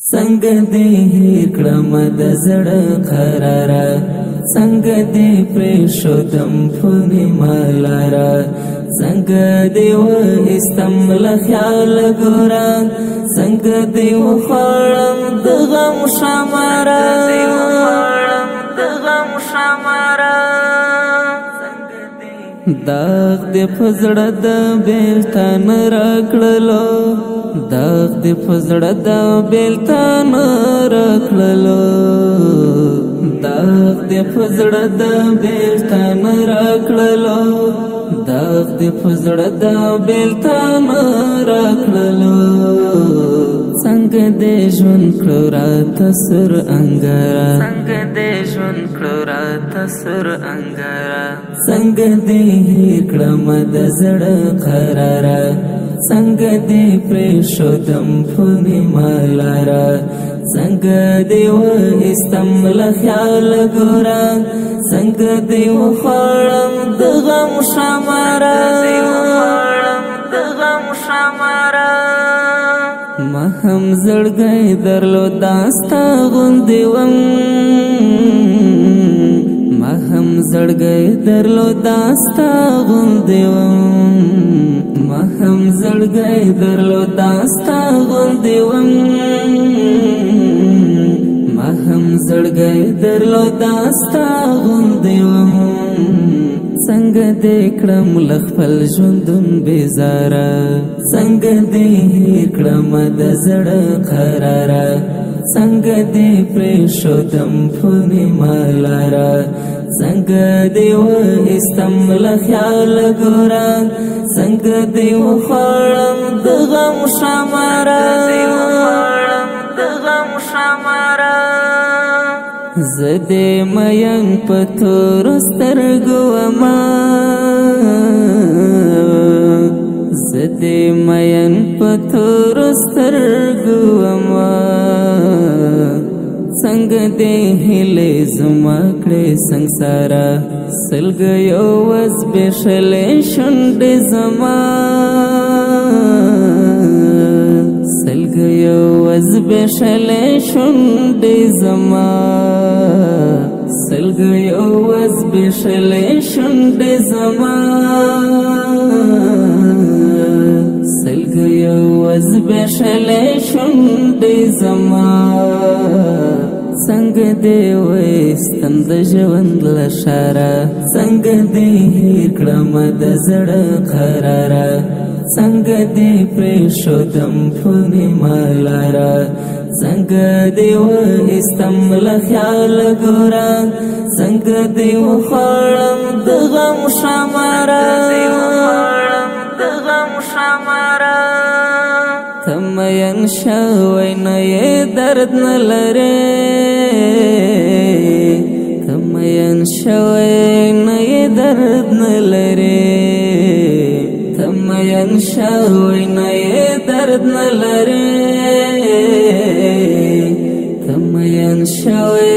संग दे कड़म दजड़ खरारा संग दे प्रेषोदम फुनि मालारा संग देव इस्तमल ख्याल गोरा संग देव खालम दगम शामारा दाग दे फजड़ा द बेलतान रखलो दाग दे फजड़ा द बेलतान रखलो दाग दे फजड़ा द बेलतान रखलो दाग दे फजड़ा द बेलतान रखलो संग दे जुन क्लोरा तसुर अंगारा संग दे जुन क्लोरा तसुर अंगारा संग दे कड़म दजड़ खरारा संग दे प्रेषोदम फुनि मालारा संग देव इस्तमल ख्याल गोरा संग देव खालम दगम शामारा महम जड़ गए दरलो दास्ता गुंदेवम महम जड़ गए दरलो दास्ता गुंदेवम महम जड़ गए दरलो दास्ता गुंदेवम महम जड़ गए दरलो दास्ता गुंदेवम संग दे कड़म लखपल जुंदुन बेजारा संग दे कड़म दजड़ खरारा संग दे प्रेषोदम फुनि मालारा संग देव इस्तमल ख्याल गोरा संग देव खालम दगम शामारा जदे मयन पथोर स्तरगुअमा जदे मयन पथोर स्तरगुअमा संग दे हिले जुमाकड़े संसारा सल गयो वज बेशले शुंडे जमा सल गयो वज बेशले शुंडे जमा सल गयो वज बेशले शुंडे जमा सल गयो वज बेशले शुंडे जमा संग दे स्तंद जवंद लशारा संग दे कड़म दजड़ खरारा संग दे प्रेषोदम फुनि मालारा संग देव इस्तमल ख्याल गोरा संग देव खालम दगम शामारा तमयन शवै नये दर्द न लरे तमयन शवै नये दर्द न लरे तमयन शवै नये दर्द न लरे तमयन शवै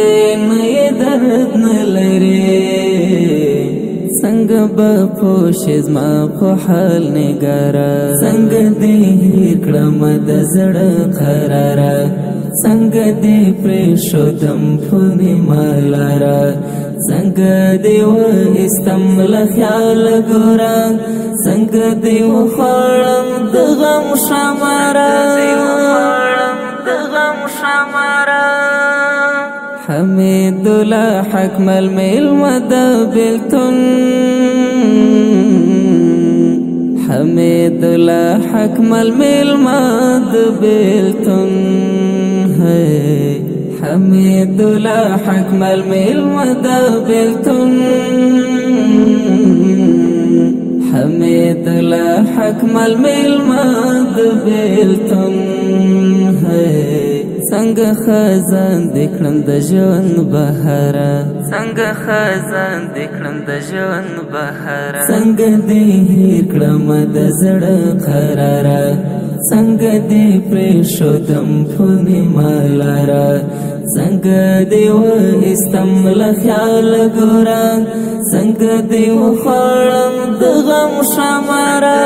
नये दर्द न लरे संग बपोशिज मा पोहाल निगारा संग दे कड़म दजड़ खरारा संग दे प्रेषोदम फुनि मालारा संग देव इस्तमल ख्याल गोरा संग देव खालम दगम शामारा हमीदुल्लाह हकमल मिल मदबिलतुन हमीदुल्लाह हकमल मिल मदबिलतुन है हमीदुल्लाह हकमल मिल मदबिलतुन हमीदुल्लाह हकमल मिल मदबिलतुन है संग खजान दिखणम द जवन बहारा संग खजान दिखणम द जवन बहारा संग दे कड़म दजड़ खरारा संग दे प्रेषोदम फुनि मालारा संग देव इस्तमल ख्याल गोरा संग देव खालम दगम शामारा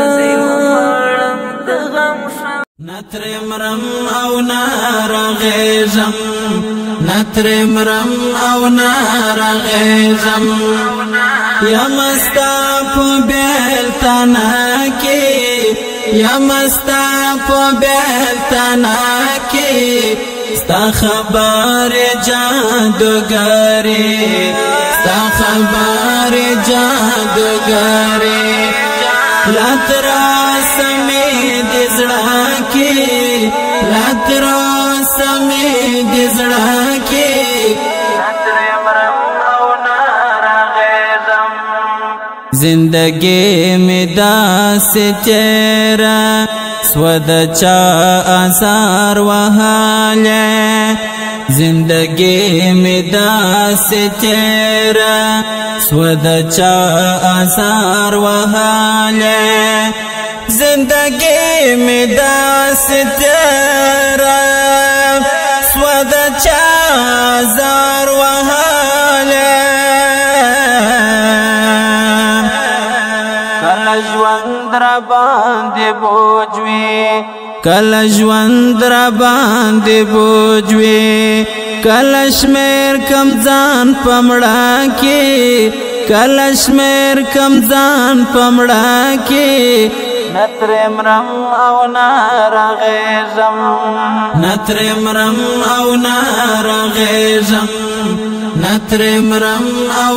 نتر مرم او نارغیزم نتر مرم او نارغیزم یا مستاپ بیلتانا کی یا مستاپ بیلتانا کی ستا خبر جادوگری ستا خبر جادوگری لاترا سمید زڑا کی لاترا سمید زڑا کی نتر مرم او نارغیزم زندگی میں دا سے تیرا سود چا آثار وحالے زندگی میں دا سے تیرا سود چا آثار وحالے زندگی میں دا سے تیرا سود چا آثار وحالے کل ژوند را باندې بوجوي کل ژوند را باندې بوجوي کل شمیر کم ځان پمړه کې کل شمیر کم ځان پمړه کې نتر مرم او نارغیزم نتر مرم او نارغیزم نتر مرم او